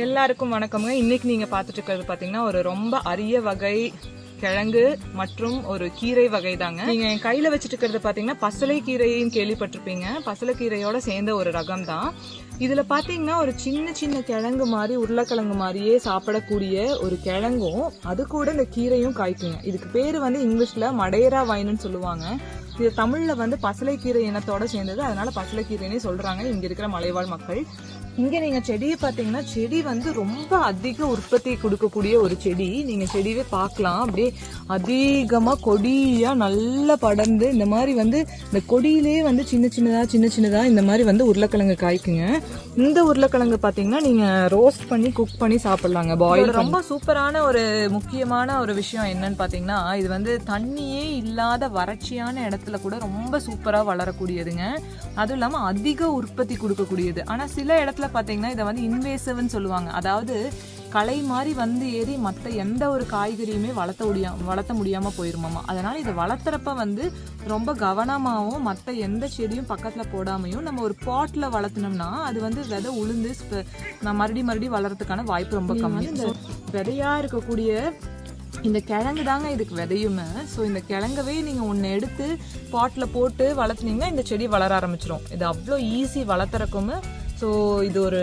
எல்லாருக்கும் வணக்கம்ங்க. இன்னைக்கு நீங்க பாத்துட்டு இருக்கிறது பாத்தீங்கன்னா ஒரு ரொம்ப அரிய வகை கிழங்கு மற்றும் ஒரு கீரை வகை தாங்க. நீங்க என் கையில வச்சுட்டு இருக்கிறது பாத்தீங்கன்னா பசலை கீரையும் கேள்விப்பட்டிருப்பீங்க. பசலை கீரையோட சேர்ந்த ஒரு ரகம் தான். இதுல பாத்தீங்கன்னா ஒரு சின்ன சின்ன கிழங்கு மாதிரி உருளைக்கிழங்கு மாதிரியே சாப்பிடக்கூடிய ஒரு கிழங்கும் அது கூட இந்த கீரையும் காய்க்குங்க. இதுக்கு பேரு இங்கிலீஷ்ல மடேரா வைன்னு சொல்லுவாங்க. இது தமிழ்ல பசலை கீரை இனத்தோட சேர்ந்தது, அதனால பசலை கீரைன்னே சொல்றாங்க இங்க இருக்கிற மலைவாழ் மக்கள். இங்க நீங்க செடியை பாத்தீங்கன்னா செடி ரொம்ப அதிக உற்பத்தி கொடுக்கக்கூடிய ஒரு செடி. நீங்க செடியே பார்க்கலாம், அப்படியே அதிகமா கொடியா நல்லா படர்ந்து இந்த மாதிரி இந்த கொடியிலே சின்ன சின்னதா இந்த மாதிரி உருளைக்கிழங்கு காய்க்குங்க. இந்த உருளைக்கிழங்கு பாத்தீங்கன்னா நீங்க ரோஸ்ட் பண்ணி குக் பண்ணி சாப்பிடலாங்க. பாயில் ரொம்ப சூப்பரான ஒரு முக்கியமான ஒரு விஷயம் என்னன்னு பாத்தீங்கன்னா, இது தண்ணியே இல்லாத வறட்சியான இடத்துல கூட ரொம்ப சூப்பரா வளரக்கூடியதுங்க. அதுவும் இல்லாம அதிக உற்பத்தி கொடுக்கக்கூடியது. ஆனா சில இடத்துல பாத்தீங்கன்னா இதை இன்வேசிவ்னு சொல்லுவாங்க. அதாவது களை மாதிரி ஏறி மற்ற எந்த ஒரு காய்கறியுமே வளர்த்த முடியாம போயிருமாமா. அதனால இதை வளர்த்துறப்ப ரொம்ப கவனமாவும் மற்ற எந்த செடியும் பக்கத்துல போடாமையும் நம்ம ஒரு பாட்ல வளர்த்தனோம்னா அது விதை உளுந்து மறுபடியும் வளர்றதுக்கான வாய்ப்பு ரொம்ப கம்மி. இந்த விதையா இருக்கக்கூடிய இந்த கிழங்கு தாங்க இதுக்கு விதையுமே. ஸோ இந்த கிழங்கவே நீங்கள் ஒன்று எடுத்து பாட்டில் போட்டு வளர்த்துனீங்கன்னா இந்த செடி வளர ஆரம்பிச்சிடும். இது அவ்வளோ ஈஸி வளர்த்துறக்குமே. ஸோ இது ஒரு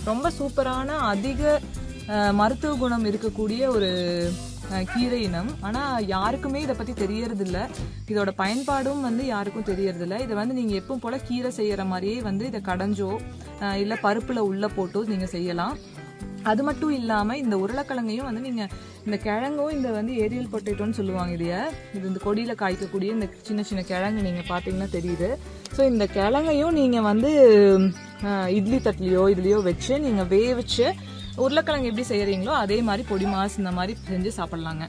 ரொம்ப சூப்பரான அதிக மருத்துவ குணம் இருக்கக்கூடிய ஒரு கீரை இனம். ஆனால் யாருக்குமே இதை பற்றி தெரியறதில்ல. இதோட பயன்பாடும் யாருக்கும் தெரியறதில்ல. இதை நீங்கள் எப்பவும் போல் கீரை செய்கிற மாதிரியே இதை கடைஞ்சோ இல்லை பருப்பில் உள்ளே போட்டோ நீங்கள் செய்யலாம். அது மட்டும் இல்லாமல் இந்த உருளைக்கிழங்கையும் நீங்கள் இந்த கிழங்கும் இந்த ஏரியல் பொட்டேட்டோன்னு சொல்லுவாங்க. இது இந்த கொடியில் காய்க்கக்கூடிய இந்த சின்ன சின்ன கிழங்கு நீங்கள் பார்த்தீங்கன்னா தெரியுது. ஸோ இந்த கிழங்கையும் நீங்கள் இட்லி தட்டிலையோ இதுலையோ வச்சு நீங்கள் வேவிச்சு உருளைக்கிழங்கு எப்படி செய்கிறீங்களோ அதே மாதிரி பொடி மாஸ் இந்த மாதிரி செஞ்சு சாப்பிட்லாங்க.